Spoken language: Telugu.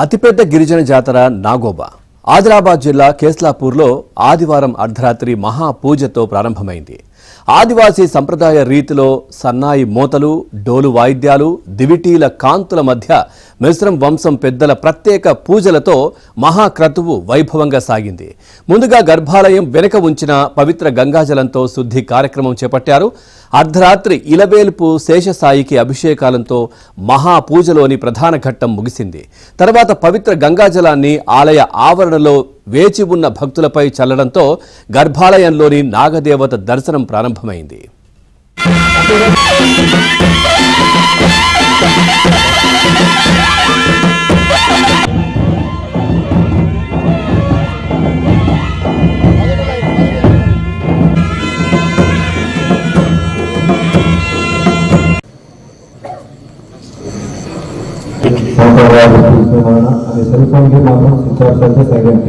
అతిపెద్ద గిరిజన జాతర నాగోబా ఆదిలాబాద్ జిల్లా కేస్లాపూర్లో ఆదివారం అర్ధరాత్రి మహాపూజతో ప్రారంభమైంది. ఆదివాసీ సంప్రదాయ రీతిలో సన్నాయి మోతలు, డోలు వాయిద్యాలు, దివిటీల కాంతుల మధ్య మిశ్రం వంశం పెద్దల ప్రత్యేక పూజలతో మహాక్రతువు వైభవంగా సాగింది. ముందుగా గర్భాలయం వెనుక ఉంచిన పవిత్ర గంగాజలంతో శుద్ధి కార్యక్రమం చేపట్టారు. అర్ధరాత్రి ఇలవేల్పు శేషసాయికి అభిషేకాలంతో మహాపూజలోని ప్రధాన ఘట్టం ముగిసింది. తర్వాత పవిత్ర గంగాజలాన్ని ఆలయ ఆవరణలో వేచి ఉన్న భక్తులపై చల్లడంతో గర్భాలయంలోని నాగదేవత దర్శనం ప్రారంభమైంది. సెల్ ఫోన్ కి మాత్రం స్విచ్ ఆఫ్ చేస్తే సైలెంట్.